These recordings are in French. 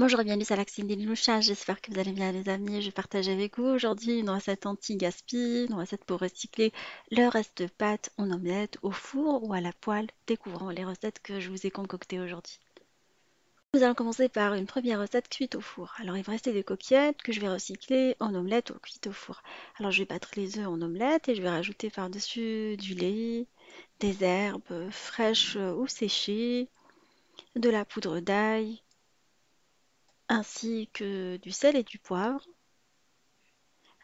Bonjour et bienvenue sur la cuisine des Louchas, j'espère que vous allez bien les amis. Je partage avec vous aujourd'hui une recette anti-gaspi, une recette pour recycler le reste de pâtes en omelette au four ou à la poêle, découvrant les recettes que je vous ai concoctées aujourd'hui. Nous allons commencer par une première recette cuite au four. Alors il va rester des coquillettes que je vais recycler en omelette ou cuite au four. Alors je vais battre les œufs en omelette et je vais rajouter par-dessus du lait, des herbes fraîches ou séchées, de la poudre d'ail, ainsi que du sel et du poivre.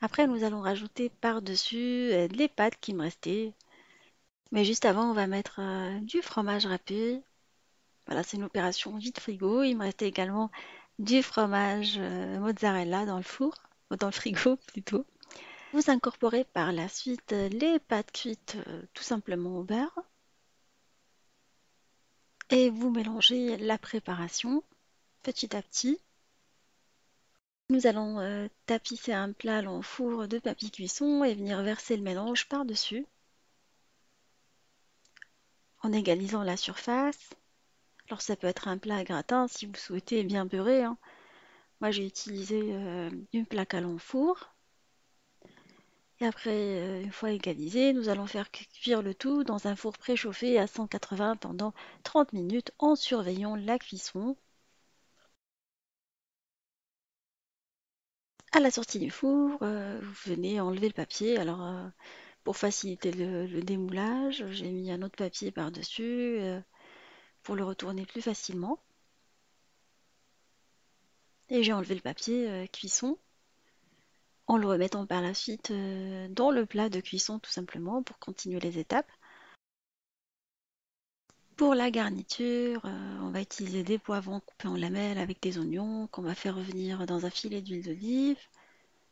Après, nous allons rajouter par-dessus les pâtes qui me restaient. Mais juste avant, on va mettre du fromage râpé. Voilà, c'est une opération vide frigo. Il me restait également du fromage mozzarella dans le four, dans le frigo plutôt. Vous incorporez par la suite les pâtes cuites tout simplement au beurre. Et vous mélangez la préparation petit à petit. Nous allons tapisser un plat en four de papier cuisson et venir verser le mélange par-dessus en égalisant la surface. Alors ça peut être un plat à gratin si vous souhaitez bien beurré, hein. Moi j'ai utilisé une plaque à l'enfour. Et après, une fois égalisé, nous allons faire cuire le tout dans un four préchauffé à 180 pendant 30 minutes en surveillant la cuisson. À la sortie du four, vous venez enlever le papier. Alors pour faciliter le démoulage, j'ai mis un autre papier par-dessus pour le retourner plus facilement. Et j'ai enlevé le papier cuisson en le remettant par la suite dans le plat de cuisson tout simplement pour continuer les étapes. Pour la garniture, on va utiliser des poivrons coupés en lamelles avec des oignons qu'on va faire revenir dans un filet d'huile d'olive.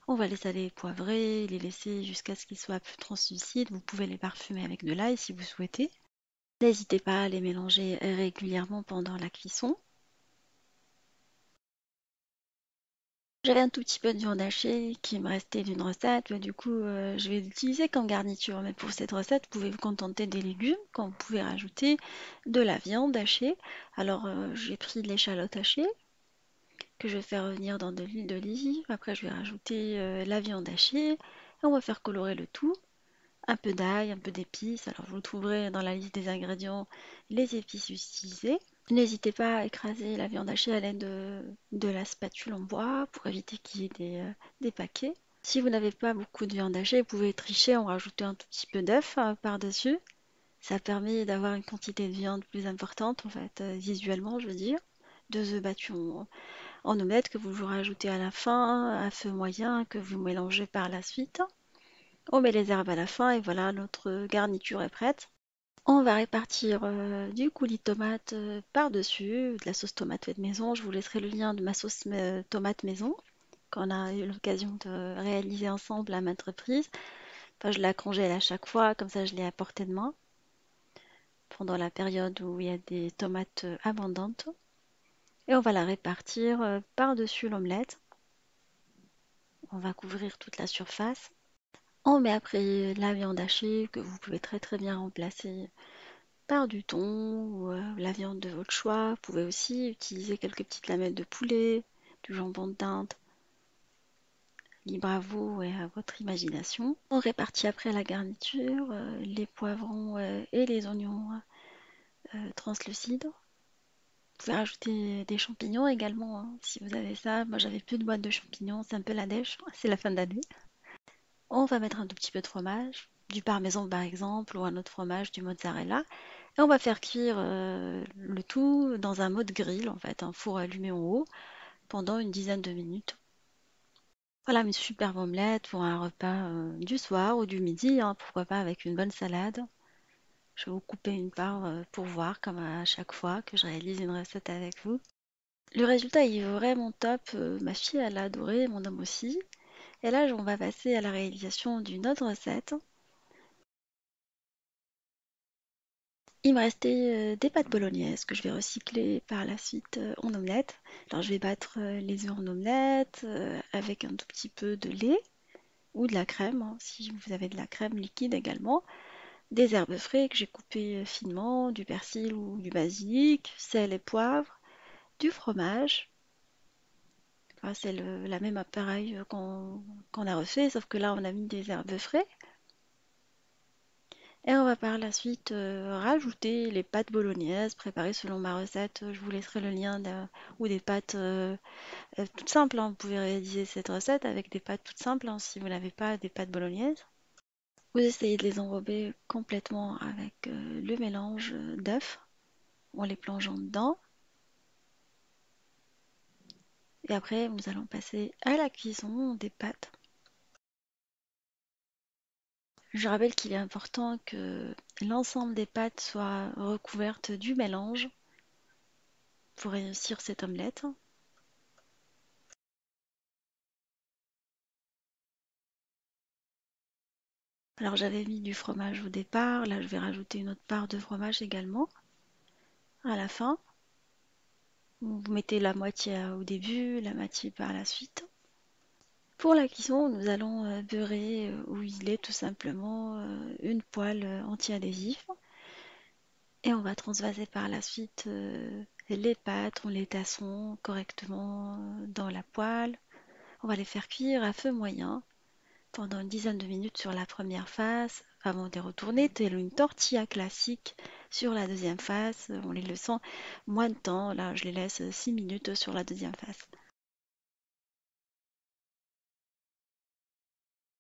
On va les saler et poivrer, les laisser jusqu'à ce qu'ils soient plus translucides. Vous pouvez les parfumer avec de l'ail si vous souhaitez. N'hésitez pas à les mélanger régulièrement pendant la cuisson. J'avais un tout petit peu de viande hachée qui me restait d'une recette, mais du coup je vais l'utiliser comme garniture. Mais pour cette recette, vous pouvez vous contenter des légumes quand vous pouvez rajouter de la viande hachée. Alors j'ai pris de l'échalote hachée que je vais faire revenir dans de l'huile d'olive. Après je vais rajouter la viande hachée et on va faire colorer le tout. Un peu d'ail, un peu d'épices. Alors vous trouverez dans la liste des ingrédients les épices utilisées. N'hésitez pas à écraser la viande hachée à l'aide de la spatule en bois pour éviter qu'il y ait des paquets. Si vous n'avez pas beaucoup de viande hachée, vous pouvez tricher en rajoutant un tout petit peu d'œuf par-dessus. Ça permet d'avoir une quantité de viande plus importante, en fait, visuellement, je veux dire. 2 œufs battus en omelette que vous rajoutez à la fin, à feu moyen, que vous mélangez par la suite. On met les herbes à la fin et voilà, notre garniture est prête. On va répartir du coulis de tomate par-dessus, de la sauce tomate faite maison. Je vous laisserai le lien de ma sauce tomate maison qu'on a eu l'occasion de réaliser ensemble à maintes reprises. Enfin, je la congèle à chaque fois, comme ça je l'ai à portée de main pendant la période où il y a des tomates abondantes. Et on va la répartir par-dessus l'omelette. On va couvrir toute la surface. On met après la viande hachée que vous pouvez très très bien remplacer par du thon ou la viande de votre choix. Vous pouvez aussi utiliser quelques petites lamelles de poulet, du jambon de dinde. Libre à vous et à votre imagination. On répartit après la garniture, les poivrons et les oignons translucides. Vous pouvez rajouter des champignons également, hein, si vous avez ça. Moi j'avais plus de boîte de champignons, c'est un peu la dèche, c'est la fin d'année. On va mettre un tout petit peu de fromage, du parmesan par exemple, ou un autre fromage, du mozzarella. Et on va faire cuire le tout dans un mode grill, en fait, un four allumé en haut, pendant une dizaine de minutes. Voilà une superbe omelette pour un repas du soir ou du midi, hein, pourquoi pas avec une bonne salade. Je vais vous couper une part pour voir, comme à chaque fois que je réalise une recette avec vous. Le résultat est vraiment top. Ma fille, elle a adoré, mon homme aussi. Et là, on va passer à la réalisation d'une autre recette. Il me restait des pâtes bolognaises que je vais recycler par la suite en omelette. Alors je vais battre les œufs en omelette avec un tout petit peu de lait ou de la crème, hein, si vous avez de la crème liquide également. Des herbes fraîches que j'ai coupées finement, du persil ou du basilic, sel et poivre, du fromage. Enfin, c'est la même appareil qu'on a refait, sauf que là on a mis des herbes frais. Et on va par la suite rajouter les pâtes bolognaises préparées selon ma recette. Je vous laisserai le lien ou des pâtes toutes simples, hein. Vous pouvez réaliser cette recette avec des pâtes toutes simples, hein, si vous n'avez pas des pâtes bolognaises. Vous essayez de les enrober complètement avec le mélange d'œufs en les plongeant dedans. Et après, nous allons passer à la cuisson des pâtes. Je rappelle qu'il est important que l'ensemble des pâtes soit recouverte du mélange pour réussir cette omelette. Alors j'avais mis du fromage au départ, là je vais rajouter une autre part de fromage également à la fin. Vous mettez la moitié au début, la moitié par la suite. Pour la cuisson, nous allons beurrer ou huiler tout simplement une poêle anti-adhésif et on va transvaser par la suite les pâtes, on les tassons correctement dans la poêle. On va les faire cuire à feu moyen pendant une dizaine de minutes sur la première face avant de les retourner, tel une tortilla classique sur la deuxième face. On les laisse moins de temps, là je les laisse 6 minutes sur la deuxième face.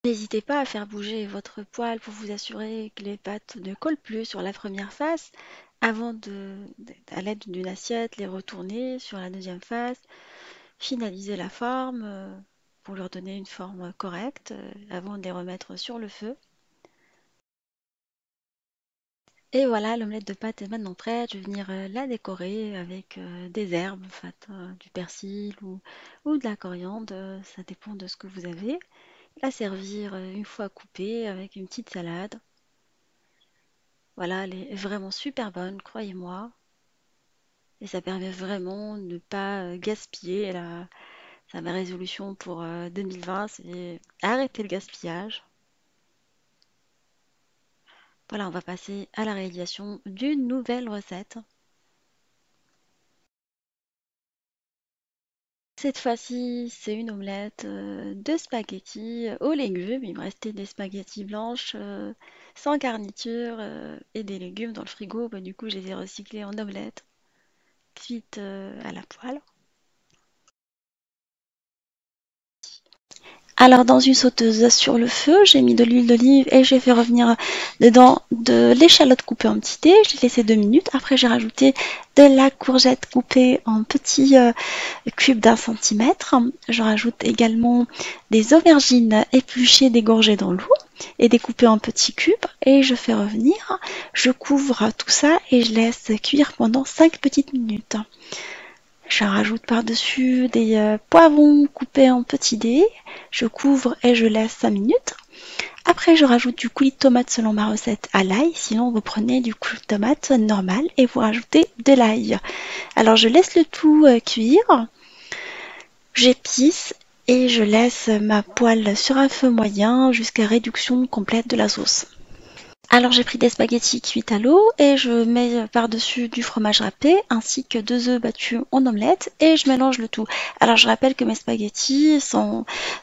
N'hésitez pas à faire bouger votre poêle pour vous assurer que les pâtes ne collent plus sur la première face avant à l'aide d'une assiette, les retourner sur la deuxième face, finaliser la forme pour leur donner une forme correcte avant de les remettre sur le feu. Et voilà, l'omelette de pâtes est maintenant prête. Je vais venir la décorer avec des herbes, en fait, du persil ou de la coriandre, ça dépend de ce que vous avez. La servir une fois coupée avec une petite salade. Voilà, elle est vraiment super bonne, croyez-moi. Et ça permet vraiment de ne pas gaspiller. C'est ma résolution pour 2020, c'est arrêter le gaspillage. Voilà, on va passer à la réalisation d'une nouvelle recette. Cette fois-ci, c'est une omelette de spaghettis aux légumes. Il me restait des spaghettis blanches sans garniture et des légumes dans le frigo. Bah, du coup, je les ai recyclés en omelette cuite à la poêle. Alors dans une sauteuse sur le feu, j'ai mis de l'huile d'olive et j'ai fait revenir dedans de l'échalote coupée en petits dés. J'ai laissé 2 minutes. Après j'ai rajouté de la courgette coupée en petits cubes d'1 centimètre. Je rajoute également des aubergines épluchées, dégorgées dans l'eau et découpées en petits cubes. Et je fais revenir. Je couvre tout ça et je laisse cuire pendant 5 petites minutes. Je rajoute par-dessus des poivrons coupés en petits dés. Je couvre et je laisse 5 minutes. Après, je rajoute du coulis de tomate selon ma recette à l'ail. Sinon, vous prenez du coulis de tomate normal et vous rajoutez de l'ail. Alors, je laisse le tout cuire. J'épice et je laisse ma poêle sur un feu moyen jusqu'à réduction complète de la sauce. Alors j'ai pris des spaghettis cuits à l'eau et je mets par-dessus du fromage râpé ainsi que 2 œufs battus en omelette et je mélange le tout. Alors je rappelle que mes spaghettis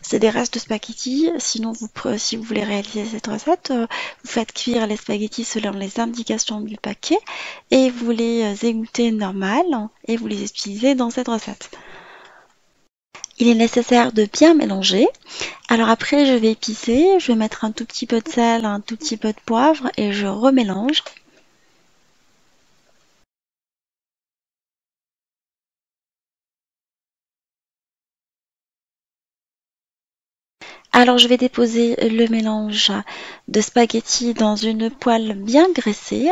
c'est des restes de spaghettis. Sinon si vous voulez réaliser cette recette, vous faites cuire les spaghettis selon les indications du paquet et vous les égouttez normal et vous les utilisez dans cette recette. Il est nécessaire de bien mélanger. Alors après, je vais épicer. Je vais mettre un tout petit peu de sel, un tout petit peu de poivre et je remélange. Alors je vais déposer le mélange de spaghettis dans une poêle bien graissée.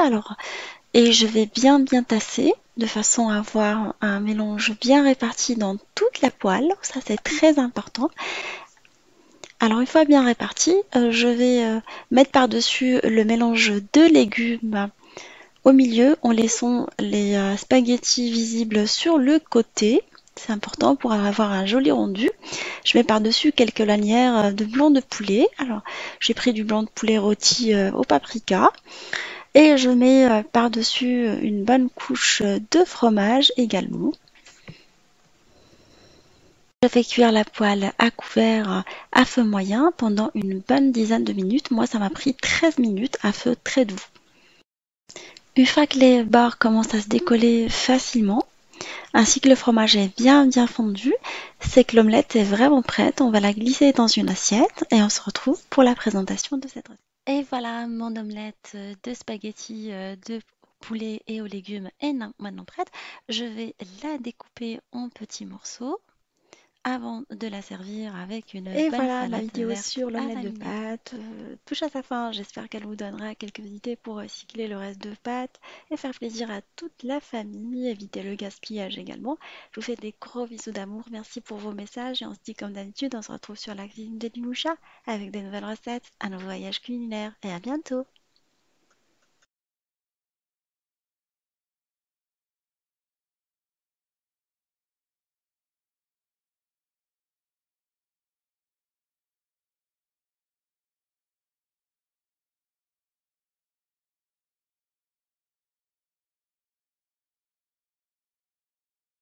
Et je vais bien tasser de façon à avoir un mélange bien réparti dans toute la poêle. Ça c'est très important. Alors une fois bien réparti, je vais mettre par-dessus le mélange de légumes au milieu en laissant les spaghettis visibles sur le côté. C'est important pour avoir un joli rendu. Je mets par-dessus quelques lanières de blanc de poulet. Alors j'ai pris du blanc de poulet rôti au paprika. Et je mets par-dessus une bonne couche de fromage également. Je fais cuire la poêle à couvert à feu moyen pendant une bonne dizaine de minutes. Moi, ça m'a pris 13 minutes à feu très doux. Une fois que les bords commencent à se décoller facilement, ainsi que le fromage est bien fondu, c'est que l'omelette est vraiment prête. On va la glisser dans une assiette et on se retrouve pour la présentation de cette recette. Et voilà, mon omelette de spaghettis de poulet et aux légumes est maintenant prête. Je vais la découper en petits morceaux avant de la servir avec une Et bonne voilà, ma salade vidéo verte sur à l'omelette la de mignon. pâtes touche à sa fin. J'espère qu'elle vous donnera quelques idées pour recycler le reste de pâtes et faire plaisir à toute la famille, éviter le gaspillage également. Je vous fais des gros bisous d'amour. Merci pour vos messages et on se dit comme d'habitude, on se retrouve sur la cuisine de Dimoucha avec des nouvelles recettes, un nouveau voyage culinaire et à bientôt.